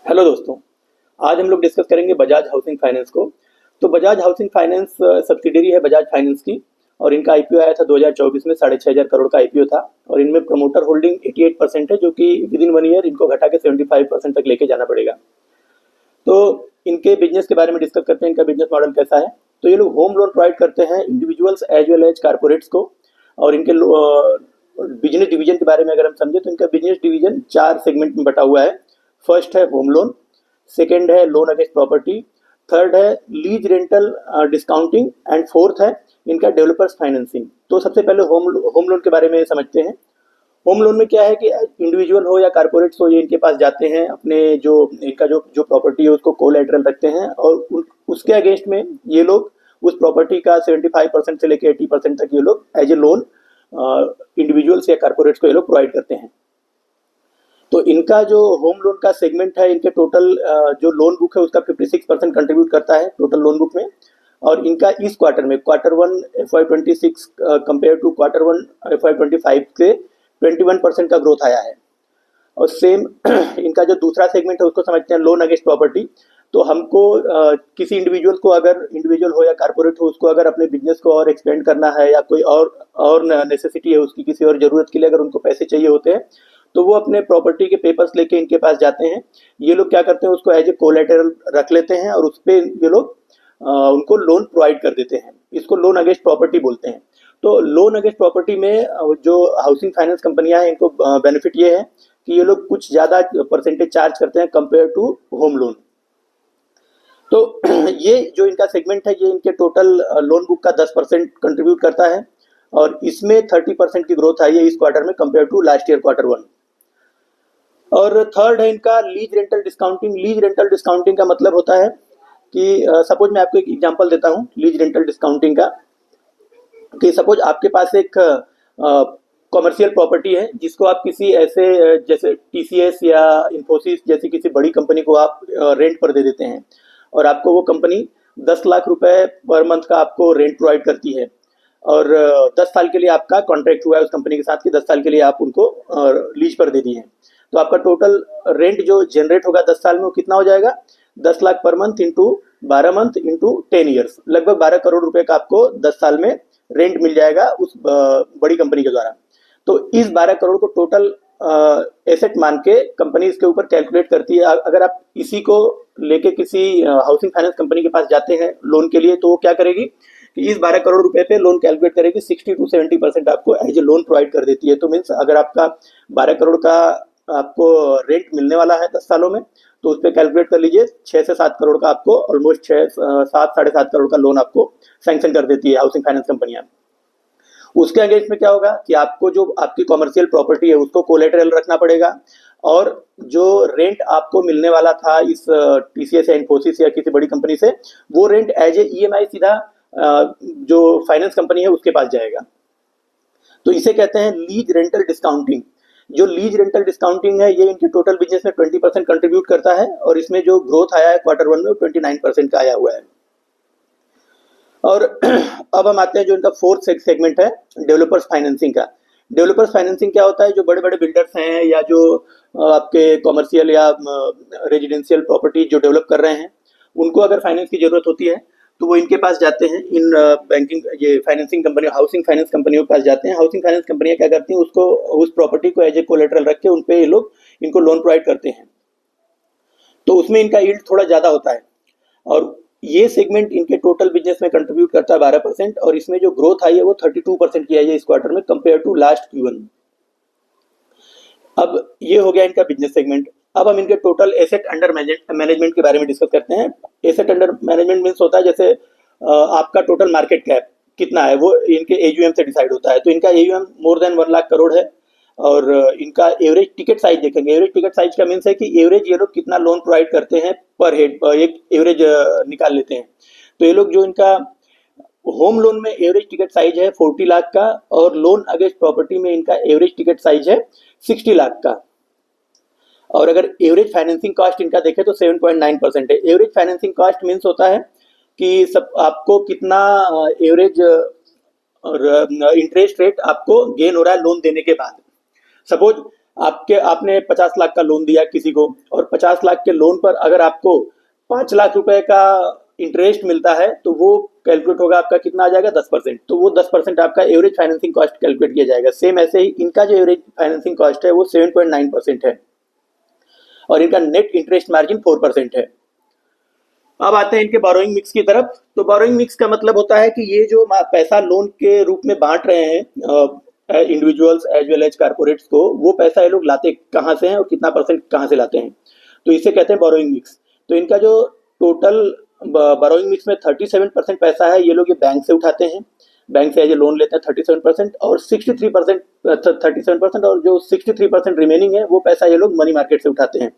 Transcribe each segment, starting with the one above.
Hello दोस्तों। आज हम लोग डिस्कस करेंगे बजाज हाउसिंग फाइनेंस को। तो बजाज हाउसिंग फाइनेंस सब्सिडियरी है बजाज फाइनेंस की, और इनका आईपीओ आया था 2024 में 6,500 करोड़ का आईपीओ था। और इनमें प्रमोटर होल्डिंग 88% है, जो कि विद इन 1 ईयर इनको घटा के 75% तक लेके जाना पड़ेगा। तो इनके बिजनेस के बारे में डिस्कस करते हैं, इनका बिजनेस मॉडल कैसा है। तो ये लोग होम लोन प्रोवाइड करते हैं individuals as well as corporates को। और इनके बिजनेस डिवीजन के बारे में अगर हम समझे तो इनका बिजनेस डिवीजन 4 सेगमेंट में बटा हुआ है। फर्स्ट है होम लोन, सेकेंड है लोन अगेंस्ट प्रॉपर्टी, थर्ड है lease rental discounting, and fourth है इनका डेवलपर्स फाइनेंसिंग। तो सबसे पहले होम लोन के बारे में समझते हैं। होम लोन में क्या है कि इंडिविजुअल हो या कारपोरेट्स हो, ये इनके पास जाते हैं, अपने जो इनका जो जो प्रॉपर्टी है उसको कोलैटरल रखते हैं, और उसके अगेंस्ट में ये लोग उस प्रॉपर्टी का 75% से लेकर 80% तक ये लोग एज ए लोन इंडिविजुअल्स या कारपोरेट्स को ये लोग प्रोवाइड करते हैं। तो इनका जो होम लोन का सेगमेंट है, इनके टोटल जो लोन बुक है उसका 56% कंट्रीब्यूट करता है टोटल लोन बुक में। और इनका इस क्वार्टर में Q1 FY26 compare to Q1 FY25 से 21% का ग्रोथ आया है। और सेम इनका जो दूसरा सेगमेंट है उसको समझते हैं लोन अगेंस्ट प्रॉपर्टी। तो हमको किसी इंडिविजुअल को, अगर इंडिविजुअल हो या कारपोरेट हो, उसको अगर अपने बिजनेस को और एक्सपेंड करना है या कोई और नेसेसिटी है उसकी, किसी और ज़रूरत के लिए अगर उनको पैसे चाहिए होते हैं, तो वो अपने प्रॉपर्टी के पेपर्स लेके इनके पास जाते हैं। ये लोग क्या करते हैं, उसको एज ए कोलेटरल रख लेते हैं और उस पर ये लोग उनको लोन प्रोवाइड कर देते हैं। इसको लोन अगेंस्ट प्रॉपर्टी बोलते हैं। तो लोन अगेंस्ट प्रॉपर्टी में जो हाउसिंग फाइनेंस कंपनियां हैं, इनको बेनिफिट ये है कि ये लोग कुछ ज़्यादा परसेंटेज चार्ज करते हैं कंपेयर टू होम लोन। तो ये जो इनका सेगमेंट है, ये इनके टोटल लोन बुक का 10% कंट्रीब्यूट करता है, और इसमें 30% की ग्रोथ आई है इस क्वार्टर में compare to last year Q1। और थर्ड है इनका lease rental discounting. Lease rental discounting का मतलब होता है कि सपोज मैं आपको एक एग्जांपल देता हूँ लीज रेंटल डिस्काउंटिंग का, कि सपोज आपके पास एक कॉमर्शियल प्रॉपर्टी है जिसको आप किसी ऐसे जैसे टीसीएस या इन्फोसिस जैसी किसी बड़ी कंपनी को आप रेंट पर दे देते हैं, और आपको वो कंपनी 10 लाख रुपए पर मंथ का आपको रेंट प्रोवाइड करती है। और 10 साल के लिए आपका कॉन्ट्रैक्ट हुआ है उस कंपनी के साथ कि 10 साल के लिए आप उनको लीज पर दे दिए हैं। तो आपका टोटल रेंट जो जनरेट होगा 10 साल में वो कितना हो जाएगा, 10 lakh per month into 12 month into 10 years, लगभग 12 करोड़ रुपए का आपको 10 साल में रेंट मिल जाएगा उस बड़ी कंपनी के द्वारा। तो इस 12 करोड़ को टोटल एसेट मान के कंपनी इसके ऊपर कैलकुलेट करती है। अगर आप इसी को लेके किसी हाउसिंग फाइनेंस कंपनी के पास जाते हैं लोन के लिए, तो वो क्या करेगी कि इस 12 करोड़ रुपए पे लोन कैलकुलेट करेगी, 60 to 70% आपको एज ए लोन प्रोवाइड कर देती है। तो मीन्स अगर आपका 12 करोड़ का आपको रेंट मिलने वाला है 10 सालों में, तो उस पर कैलकुलेट कर लीजिए 6 से 7 करोड़ का आपको ऑलमोस्ट 7-7.5 करोड़ का लोन आपको सैंक्शन कर देती है हाउसिंग फाइनेंस कंपनियां। उसके अगेंस्ट में क्या होगा कि आपको जो आपकी कॉमर्शियल प्रॉपर्टी है उसको कोलेटरल रखना पड़ेगा, और जो रेंट आपको मिलने वाला था इस टीसीएस या इन्फोसिस या किसी बड़ी कंपनी से, वो रेंट एज ए ईएमआई सीधा जो फाइनेंस कंपनी है उसके पास जाएगा। तो इसे कहते हैं लीज रेंटल डिस्काउंटिंग। जो लीज रेंटल डिस्काउंटिंग है, ये इनके टोटल बिजनेस में 20% कंट्रीब्यूट करता है, और इसमें जो ग्रोथ आया है Q1 में 29% का आया हुआ है। और अब हम आते हैं जो इनका फोर्थ सेगमेंट है डेवलपर्स फाइनेंसिंग का। डेवलपर्स फाइनेंसिंग क्या होता है, जो बड़े बड़े बिल्डर्स हैं या जो आपके कॉमर्शियल या रेजिडेंशियल प्रॉपर्टी जो डेवलप कर रहे हैं, उनको अगर फाइनेंस की जरूरत होती है तो वो इनके पास जाते हैं, इन बैंकिंग ये फाइनेंसिंग कंपनी हाउसिंग फाइनेंस कंपनियों के पास जाते हैं। हाउसिंग फाइनेंस कंपनियां क्या करती हैं, उसको उस प्रॉपर्टी को एज ए कोलेटरल रख के उन पे ये लोग इनको लोन प्रोवाइड करते हैं। तो उसमें इनका यील्ड थोड़ा ज़्यादा होता है, और ये सेगमेंट इनके टोटल बिजनेस में कंट्रीब्यूट करता है 12%, और इसमें जो ग्रोथ आई है वो 32% की आई है इस क्वार्टर में कंपेयर टू लास्ट Q1। अब ये हो गया इनका बिजनेस सेगमेंट। अब हम इनके टोटल एसेट अंडर मैनेजमेंट के बारे में डिस्कस करते हैं। एसेट अंडर मैनेजमेंट मीन्स होता है जैसे आपका टोटल मार्केट कैप कितना है वो इनके एयूएम से डिसाइड होता है। तो इनका AUM more than 1 lakh crore है, और इनका एवरेज टिकट साइज देखेंगे। एवरेज टिकट साइज का मीन्स है कि एवरेज ये लोग कितना लोन प्रोवाइड करते हैं पर हेड, एक एवरेज निकाल लेते हैं। तो ये लोग जो इनका होम लोन में एवरेज टिकट साइज है 40 लाख का, और लोन अगेंस्ट प्रॉपर्टी में इनका एवरेज टिकट साइज है 60 लाख का। और अगर एवरेज फाइनेंसिंग कॉस्ट इनका देखें तो 7.9% है। एवरेज फाइनेंसिंग कॉस्ट मीन्स होता है कि सब आपको कितना एवरेज और इंटरेस्ट रेट आपको गेन हो रहा है लोन देने के बाद। सपोज आपने 50 लाख का लोन दिया किसी को, और 50 लाख के लोन पर अगर आपको 5 लाख रुपए का इंटरेस्ट मिलता है, तो वो कैलकुलेट होगा आपका कितना आ जाएगा, 10%। तो वो 10% आपका एवरेज फाइनेंसिंग कॉस्ट कैलकुलेट किया जाएगा। सेम ऐसे ही इनका जो एवरेज फाइनेंसिंग कॉस्ट है वो 7.9% है, और इनका नेट इंटरेस्ट मार्जिन 4% है। अब आते हैं इनके बोरोइंग मिक्स की तरफ। तो बोरोइंग मिक्स का मतलब होता है कि ये जो पैसा लोन के रूप में बांट रहे हैं individuals as well as corporates को, वो पैसा ये लोग लाते कहाँ से हैं और कितना परसेंट कहाँ से लाते हैं, तो इसे कहते हैं बोरोइंग मिक्स। तो इनका जो टोटल बोरोइंग मिक्स में 37% पैसा है ये लोग ये बैंक से उठाते हैं, बैंक से जो लोन लेते हैं 37%, और 63% 37%, और जो 63% रिमेनिंग है वो पैसा ये लोग मनी मार्केट से उठाते हैं।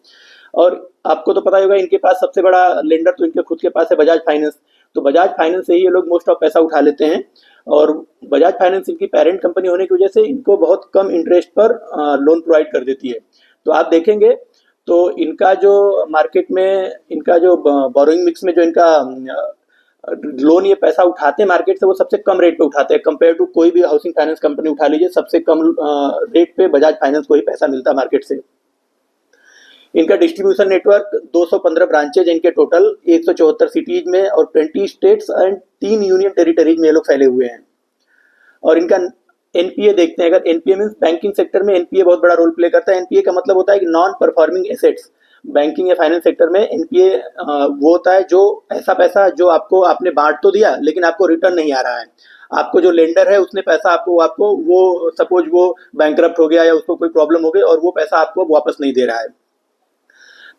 और आपको तो पता ही होगा इनके पास सबसे बड़ा लेंडर तो इनके खुद के पास है बजाज फाइनेंस। तो बजाज फाइनेंस से ही ये लोग मोस्ट ऑफ पैसा उठा लेते हैं, और बजाज फाइनेंस इनकी पेरेंट कंपनी होने की वजह से इनको बहुत कम इंटरेस्ट पर लोन प्रोवाइड कर देती है। तो आप देखेंगे तो इनका जो मार्केट में इनका जो बोरोइंग मिक्स में जो इनका लोन ये पैसा उठाते हैं मार्केट से, वो सबसे कम रेट पे उठाते हैं कंपेयर टू कोई भी हाउसिंग फाइनेंस कंपनी उठा लीजिए, सबसे कम रेट पे बजाज फाइनेंस को ही पैसा मिलता है मार्केट से। इनका डिस्ट्रीब्यूशन नेटवर्क 215 ब्रांचेज इनके टोटल 174 सिटीज में, और 20 स्टेट्स एंड 3 यूनियन टेरिटरीज में ये लोग फैले हुए हैं। और इनका एनपीए देखते हैं। अगर एनपीए मीन्स बैंकिंग सेक्टर में एनपीए बहुत बड़ा रोल प्ले करता है। एनपीए का मतलब होता है कि नॉन परफॉर्मिंग एसेट्स। बैंकिंग या फाइनेंस सेक्टर में एनपीए वो होता है जो ऐसा पैसा जो आपने बांट तो दिया लेकिन आपको रिटर्न नहीं आ रहा है। आपको जो लेंडर है उसने पैसा आपको वो सपोज वो बैंकरप्ट हो गया या उसको कोई प्रॉब्लम हो गई और वो पैसा आपको वापस नहीं दे रहा है,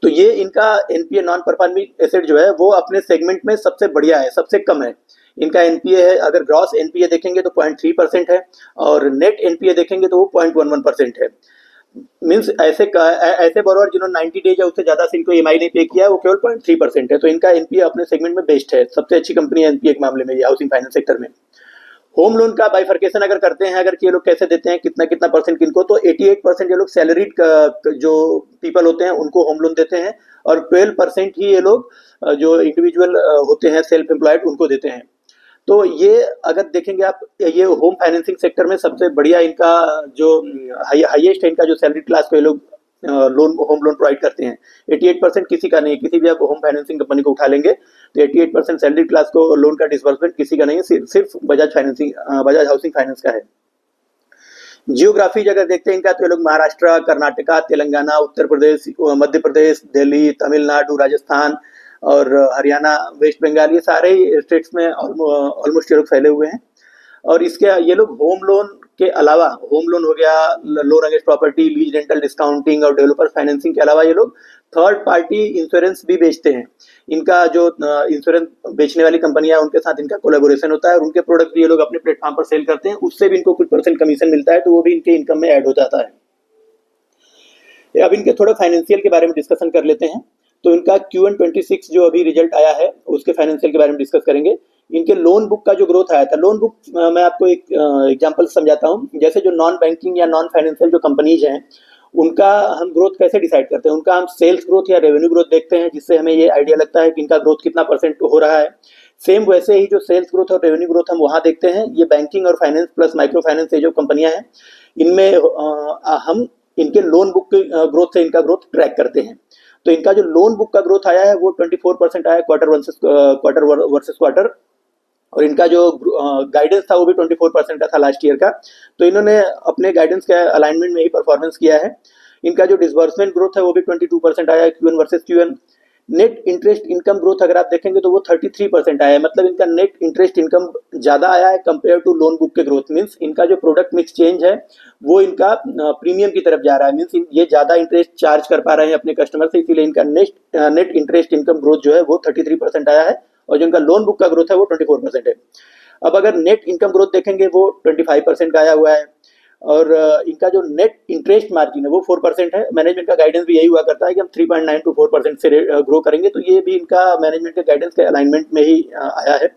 तो ये इनका एनपीए नॉन परफॉर्मिंग एसेट जो है वो अपने सेगमेंट में सबसे बढ़िया है, सबसे कम है। इनका एनपीए है, अगर ग्रॉस एनपीए देखेंगे तो 0.3% है, और नेट एनपीए देखेंगे तो वो 0.11% है। मीन्स ऐसे बोरोवर जिन्होंने 90 डेज या उससे ज्यादा से इनको ईएमआई नहीं पे किया है वो केवल 0.3% है। तो इनका एनपीए अपने सेगमेंट में बेस्ट है, सबसे अच्छी कंपनी है एनपीए के मामले में ये हाउसिंग फाइनेंस सेक्टर में। होम लोन का बाइफर्केशन अगर करते हैं, अगर कि ये लोग कैसे देते हैं, कितना कितना परसेंट किनको, तो 88% ये लोग सैलरीड जो पीपल होते हैं उनको होम लोन देते हैं, और 12% ही ये लोग जो इंडिविजुअल होते हैं सेल्फ एम्प्लॉयड उनको देते हैं। तो ये अगर देखेंगे आप, ये होम फाइनेंसिंग सेक्टर में सबसे बढ़िया इनका जो हाईएस्ट है, इनका जो सैलरी क्लास को ये लोग होम लोन प्रोवाइड करते हैं। 88% किसी का नहीं है, किसी भी आप होम फाइनेंसिंग कंपनी को उठा लेंगे तो 88% सैलरी क्लास को लोन का डिसबर्समेंट किसी का नहीं है, सिर्फ बजाज हाउसिंग फाइनेंस का है। जियोग्राफी अगर देखते हैं इनका, तो ये लोग महाराष्ट्र, कर्नाटका, तेलंगाना, उत्तर प्रदेश, मध्य प्रदेश, दिल्ली, तमिलनाडु, राजस्थान और हरियाणा, वेस्ट बंगाल, ये सारे ही स्टेट्स में ऑलमोस्ट ये लोग फैले हुए हैं। और इसके ये लोग होम लोन के अलावा, होम लोन हो गया, loan against property, lease rental discounting और डेवलपर फाइनेंसिंग के अलावा ये लोग थर्ड पार्टी इंश्योरेंस भी बेचते हैं। इनका जो इंश्योरेंस बेचने वाली कंपनियां है उनके साथ इनका कोलैबोरेशन होता है, और उनके प्रोडक्ट भी ये लोग अपने प्लेटफॉर्म पर सेल करते हैं, उससे भी इनको कुछ परसेंट कमीशन मिलता है, तो वो भी इनके इनकम में ऐड हो जाता है। अब इनके थोड़ा फाइनेंशियल के बारे में डिस्कशन कर लेते हैं। तो इनका Q1 26 जो अभी रिजल्ट आया है उसके फाइनेंशियल के बारे में डिस्कस करेंगे। इनके लोन बुक का जो ग्रोथ आया था, लोन बुक मैं आपको एक एग्जांपल समझाता हूँ। जैसे जो नॉन बैंकिंग या नॉन फाइनेंशियल जो कंपनीज हैं उनका हम ग्रोथ कैसे डिसाइड करते हैं, उनका हम सेल्स ग्रोथ या रेवेन्यू ग्रोथ देखते हैं, जिससे हमें ये आइडिया लगता है कि इनका ग्रोथ कितना परसेंट हो रहा है। सेम वैसे ही जो सेल्स ग्रोथ और रेवेन्यू ग्रोथ हम वहाँ देखते हैं, ये बैंकिंग और फाइनेंस प्लस माइक्रो फाइनेंस ये जो कंपनियां हैं इनमें हम इनके लोन बुक के ग्रोथ से इनका ग्रोथ ट्रैक करते हैं। तो इनका जो लोन बुक का ग्रोथ आया है वो 24% आया क्वार्टर वर्सेस क्वार्टर, और इनका जो गाइडेंस था वो भी 24% का था लास्ट ईयर का। तो इन्होंने अपने गाइडेंस के अलाइनमेंट में ही परफॉर्मेंस किया है। इनका जो डिसबर्समेंट ग्रोथ है वो भी 22% आया है Q1 versus Q1। Net interest income growth अगर आप देखेंगे तो वो 33% आया है, मतलब इनका नेट इंटरेस्ट इनकम ज्यादा आया है कंपेयर टू लोन बुक के ग्रोथ। मीन्स इनका जो प्रोडक्ट मिक्स चेंज है वो इनका प्रीमियम की तरफ जा रहा है, मीन्स ये ज्यादा इंटरेस्ट चार्ज कर पा रहे हैं अपने कस्टमर से, इसीलिए इनका नेट इंटरेस्ट इनकम ग्रोथ जो है वो 33% आया है, और जो इनका लोन बुक का ग्रोथ है वो 24% है। अब अगर नेट इनकम ग्रोथ देखेंगे वो 25% का आया हुआ है, और इनका जो नेट इंटरेस्ट मार्जिन है वो 4% है। मैनेजमेंट का गाइडेंस भी यही हुआ करता है कि हम 3.9 to 4% से ग्रो करेंगे, तो ये भी इनका मैनेजमेंट के गाइडेंस के अलाइनमेंट में ही आया है।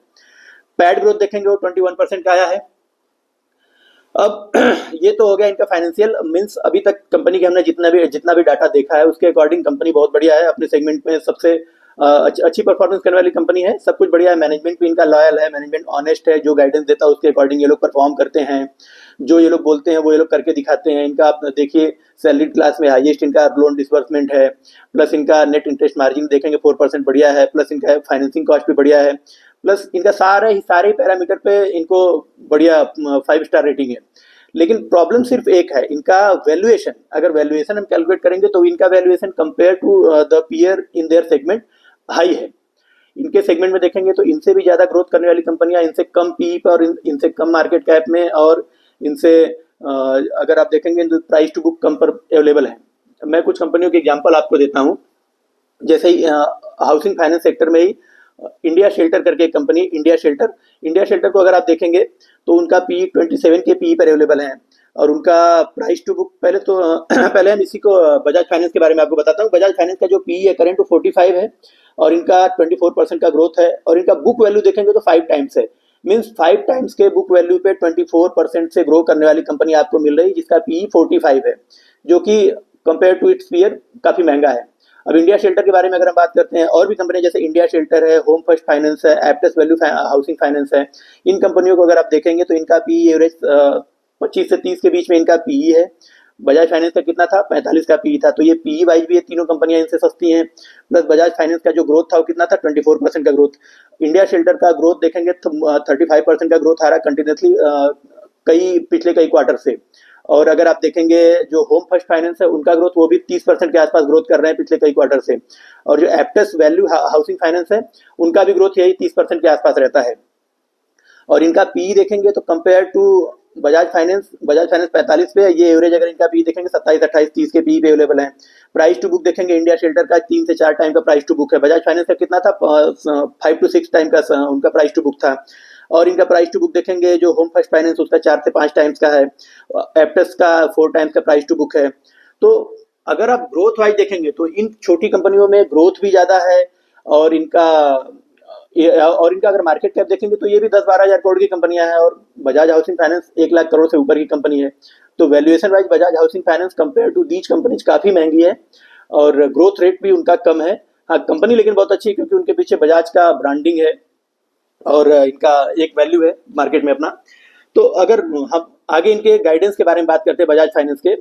पैड ग्रोथ देखेंगे वो 21% का आया है। अब ये तो हो गया इनका फाइनेंशियल, मींस अभी तक कंपनी के हमने जितना भी डाटा देखा है उसके अकॉर्डिंग कंपनी बहुत बढ़िया है, अपने सेगमेंट में सबसे अच्छी परफॉर्मेंस करने वाली कंपनी है, सब कुछ बढ़िया है, मैनेजमेंट भी इनका लॉयल है, मैनेजमेंट ऑनेस्ट है, जो गाइडेंस देता है उसके अकॉर्डिंग ये लोग परफॉर्म करते हैं, जो ये लोग बोलते हैं वो ये लोग करके दिखाते हैं। इनका आप देखिए सैलरीड क्लास में हाईएस्ट इनका लोन डिसबर्समेंट है, प्लस इनका नेट इंटरेस्ट मार्जिन देखेंगे 4% बढ़िया है, प्लस इनका फाइनेंसिंग कॉस्ट भी बढ़िया है, प्लस इनका सारे पैरामीटर पे इनको बढ़िया 5 स्टार रेटिंग है। लेकिन प्रॉब्लम सिर्फ एक है, इनका वैल्यूएशन। अगर वैल्यूएशन हम कैलकुलेट करेंगे तो इनका valuation compare to the peer in their segment high है। इनके सेगमेंट में देखेंगे तो इनसे भी ज्यादा ग्रोथ करने वाली कंपनियां इनसे कम पी पर और इनसे कम मार्केट कैप में, और इनसे अगर आप देखेंगे तो प्राइस टू बुक कम पर अवेलेबल है। मैं कुछ कंपनियों के एग्जांपल आपको देता हूं, जैसे ही हाउसिंग फाइनेंस सेक्टर में ही इंडिया शेल्टर करके एक कंपनी, इंडिया शेल्टर को अगर आप देखेंगे तो उनका पी 27 के पी पर अवेलेबल है, और उनका प्राइस टू बुक पहले तो पहले हम इसी को बजाज फाइनेंस के बारे में आपको बताता हूँ। बजाज फाइनेंस का जो पी है करंट टू 45 है, और इनका 24% का ग्रोथ है, और इनका बुक वैल्यू देखेंगे तो 5 टाइम्स है। मीन्स 5 टाइम्स के बुक वैल्यू पे 24% से ग्रो करने वाली कंपनी आपको मिल रही है, जिसका पी 45 है, जो कि कंपेयर टू इट्स पीयर काफी महंगा है। अब इंडिया शेल्टर के बारे में अगर हम बात करते हैं, और भी कंपनी जैसे इंडिया शेल्टर है, होम फर्स्ट फाइनेंस है, एप्टस वैल्यू हाउसिंग फाइनेंस है, इन कंपनियों को अगर आप देखेंगे तो इनका पी एवरेज 25 से 30 के बीच में इनका पी है। बजाज फाइनेंस का कितना था, 45 का पी था, तो ये पी वाइज भी ये तीनों कंपनियां इनसे सस्ती हैं। प्लस बजाज फाइनेंस का जो ग्रोथ था वो कितना था, 24% का ग्रोथ। इंडिया शेल्टर का ग्रोथ देखेंगे तो 35% का ग्रोथ आ रहा है कंटिन्यूसली कई पिछले कई क्वार्टर से। और अगर आप देखेंगे जो होम फर्स्ट फाइनेंस है उनका ग्रोथ वो भी 30% के आसपास ग्रोथ कर रहे हैं पिछले कई क्वार्टर से। और जो एप्टस वैल्यू हाउसिंग फाइनेंस है उनका भी ग्रोथ यही 30% के आसपास रहता है। और इनका पी देखेंगे तो कंपेयर टू बजाज फाइनेंस 45 पे है, ये एवरेज अगर इनका पी देखेंगे 27, 28, 30 के पी पे अवेलेबल है। प्राइस टू बुक देखेंगे इंडिया शेल्टर का 3 से 4 टाइम का प्राइस टू बुक है, बजाज फाइनेंस का कितना था 5 to 6 टाइम का उनका प्राइस टू बुक था। और इनका प्राइस टू बुक देखेंगे जो होम फर्स्ट फाइनेंस उसका 4 से 5 टाइम्स का है, एप्टस का 4 टाइम्स का प्राइस टू बुक है। तो अगर आप ग्रोथ वाइज देखेंगे तो इन छोटी कंपनियों में ग्रोथ भी ज्यादा है, और इनका अगर मार्केट कैप देखेंगे तो ये भी 10-12 हजार करोड़ की कंपनियां हैं, और बजाज हाउसिंग फाइनेंस 1 लाख करोड़ से ऊपर की कंपनी है। तो valuation wise Bajaj housing finance compare to these companies काफी महंगी है, और ग्रोथ रेट भी उनका कम है। हाँ, कंपनी लेकिन बहुत अच्छी है, क्योंकि उनके पीछे बजाज का ब्रांडिंग है, और इनका एक वैल्यू है मार्केट में अपना। तो अगर हम आगे इनके गाइडेंस के बारे में बात करते हैं बजाज फाइनेंस के,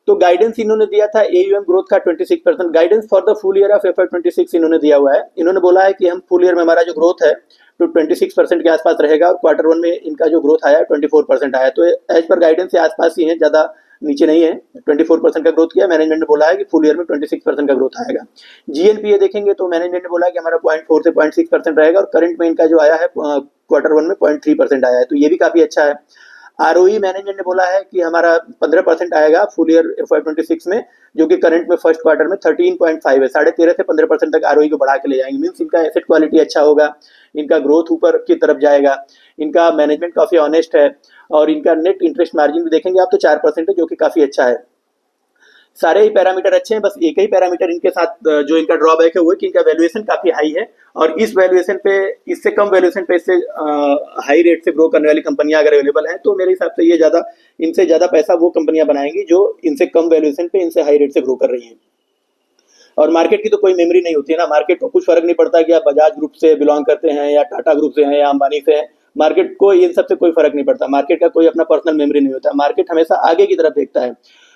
तो गाइडेंस इन्होंने दिया था एयूएम ग्रोथ का 26%। Guidance for the full year of FY26 इन्होंने दिया हुआ है। इन्होंने बोला है कि हम फुल ईयर में हमारा जो ग्रोथ है तो 26% के आसपास रहेगा, और क्वार्टर 1 में इनका जो ग्रोथ आया 24% आया, तो एज पर गाइडेंस से आसपास ही है, ज्यादा नीचे नहीं है। 24% का ग्रोथ किया, मैनेजमेंट ने बोला है कि फुल ईयर में 26% का ग्रोथ आएगा। जीएनपीए देखेंगे तो मैनेजमेंट ने बोला है कि हमारा 0.4 से 0.6% रहेगा, और करंट में इनका जो आया है क्वार्टर 1 में 0.3% आया है, तो ये भी काफी अच्छा है। आरओई मैनेजमेंट ने बोला है कि हमारा 15% आएगा फुल ईयर FY26 में, जो कि करंट में फर्स्ट क्वार्टर में 13.5 है, 13.5 से 15% तक आरओई को बढ़ा के ले जाएंगे। मीन्स इनका एसेट क्वालिटी अच्छा होगा, इनका ग्रोथ ऊपर की तरफ जाएगा, इनका मैनेजमेंट काफी ऑनेस्ट है, और इनका नेट इंटरेस्ट मार्जिन भी देखेंगे आप तो 4% है, जो कि काफी अच्छा है। सारे ही पैरामीटर अच्छे हैं, बस एक ही पैरामीटर इनके साथ जो इनका ड्रॉबैक है वो है कि इनका वैल्यूएशन काफी हाई है, और इस वैल्यूएशन पे, इससे कम वैल्यूएशन पे, इससे हाई रेट से ग्रो करने वाली कंपनियां अगर अवेलेबल हैं तो मेरे हिसाब से ये ज्यादा, इनसे ज्यादा पैसा वो कंपनियां बनाएंगी जो इनसे कम वैल्यूएशन पे इनसे हाई रेट से ग्रो कर रही हैं। और मार्केट की तो कोई मेमोरी नहीं होती है ना, मार्केट को कुछ फर्क नहीं पड़ता कि आप बजाज ग्रुप से बिलोंग करते हैं या टाटा ग्रुप से हैं या अंबानी से हैं, मार्केट को इन सबसे कोई फर्क नहीं पड़ता। मार्केट का कोई अपना पर्सनल मेमोरी नहीं होता, मार्केट हमेशा आगे की तरफ देखता है।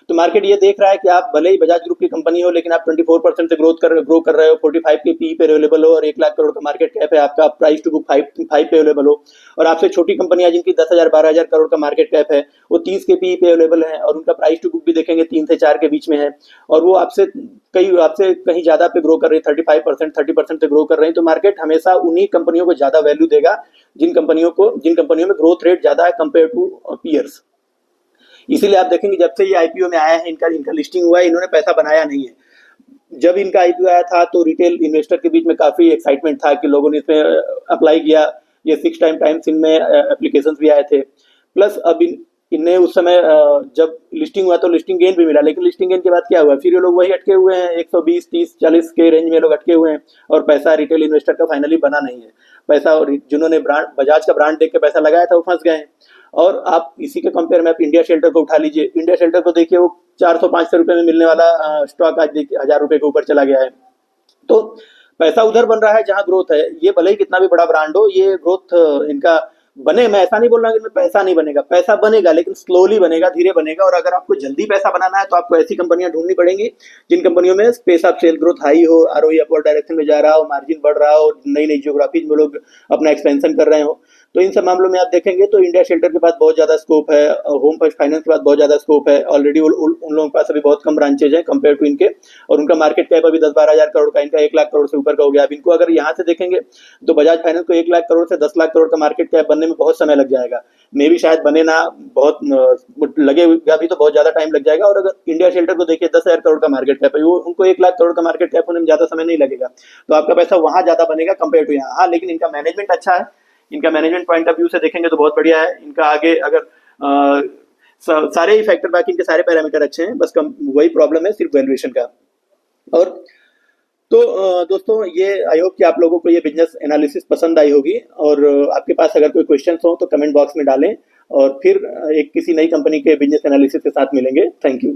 तो मार्केट ये देख रहा है कि आप भले ही बजाज ग्रुप की कंपनी हो, लेकिन आप 24% से ग्रो कर रहे हो, 45 के पी पे अवेलेबल हो, और 1 लाख करोड़ का मार्केट कैप है आपका, प्राइस टू बुक 5 पे अवेलेबल हो, और आपसे छोटी कंपनियां जिनकी 10,000 12,000 करोड़ का मार्केट कैप है वो 30 के पी पे अवेलेबल है, और उनका प्राइस टू बुक भी देखेंगे 3 से 4 के बीच में है, और वो आपसे कहीं ज्यादा पे ग्रो कर रही है, 35% 30% से ग्रो कर रही है। तो मार्केट हमेशा उन्हीं कंपनियों को ज्यादा वैल्यू देगा जिन कंपनियों में ग्रोथ रेट ज्यादा है कंपेयर टू पीयर्स। इसीलिए आप देखेंगे जब से ये आईपीओ में आया है, इनका लिस्टिंग हुआ है, इन्होंने पैसा बनाया नहीं है। जब इनका आईपीओ आया था तो रिटेल इन्वेस्टर के बीच में काफी एक्साइटमेंट था कि लोगों ने इसमें अप्लाई किया, ये 6 टाइम्स इनमें एप्लीकेशंस भी आए थे। प्लस अब इनने उस समय जब लिस्टिंग हुआ तो लिस्टिंग गेन भी मिला, लेकिन लिस्टिंग गेन के बाद क्या हुआ, फिर ये लोग वही अटके हुए हैं, 120, 30, 40 के रेंज में लोग अटके हुए हैं, और पैसा रिटेल इन्वेस्टर का फाइनली बना नहीं है पैसा, और जिन्होंने बजाज का ब्रांड देख के पैसा लगाया था वो फंस गए हैं। और आप इसी के कंपेयर में आप इंडिया शेल्टर को उठा लीजिए, इंडिया शेल्टर को देखिए, वो 400-500 रुपए में मिलने वाला स्टॉक आज देखिए 1000 रुपए के ऊपर चला गया है। तो पैसा उधर बन रहा है जहाँ ग्रोथ है। ये भले ही कितना भी बड़ा ब्रांड हो, ये ग्रोथ इनका बने, मैं ऐसा नहीं बोल रहा कि इनमें पैसा नहीं बनेगा, पैसा बनेगा लेकिन स्लोली बनेगा, धीरे बनेगा। और अगर आपको जल्दी पैसा बनाना है तो आपको ऐसी कंपनियां ढूंढनी पड़ेंगी जिन कंपनियों में space of sale growth high हो, आरओई अपवर्ड डायरेक्शन में जा रहा हो, मार्जिन बढ़ रहा हो, नई नई जियोग्राफीज में लोग अपना एक्सपेंशन कर रहे हो। तो इन सब मामलों में आप देखेंगे तो इंडिया शेल्टर के पास बहुत ज्यादा स्कोप है, होम फर्स्ट फाइनेंस के पास बहुत ज्यादा स्कोप है। ऑलरेडी उन लोगों के पास अभी बहुत कम ब्रांचेज हैं कंपेयर टू इनके, और उनका मार्केट कैप अभी 10-12 हज़ार करोड़ का, इनका 1 लाख करोड़ से ऊपर का हो गया। अब इनको अगर यहाँ से देखेंगे तो बजाज फाइनेंस को 1 लाख करोड़ से 10 लाख करोड़ का मार्केट कैप बनने में बहुत समय लग जाएगा। मे भी शायद बने ना, बहुत लगेगा भी तो बहुत ज्यादा टाइम लग जाएगा। और अगर इंडिया शेल्टर को देखिए 10,000 करोड़ का मार्केट कैप है, वो उनको 1 लाख करोड़ का मार्केट कैप होने में ज्यादा समय नहीं लगेगा। तो आपका पैसा वहां ज्यादा बनेगा कंपेयर टू यहाँ। हाँ, लेकिन इनका मैनेजमेंट अच्छा है, इनका मैनेजमेंट पॉइंट ऑफ व्यू से देखेंगे तो बहुत बढ़िया है। इनका आगे अगर सारे ही फैक्टर, बाकी इनके सारे पैरामीटर अच्छे हैं, बस वही प्रॉब्लम है सिर्फ वैल्यूएशन का। और तो दोस्तों, ये आई होप कि आप लोगों को ये बिजनेस एनालिसिस पसंद आई होगी। और आपके पास अगर कोई क्वेश्चन हो तो कमेंट बॉक्स में डालें, और फिर एक किसी नई कंपनी के बिजनेस एनालिसिस के साथ मिलेंगे। Thank you.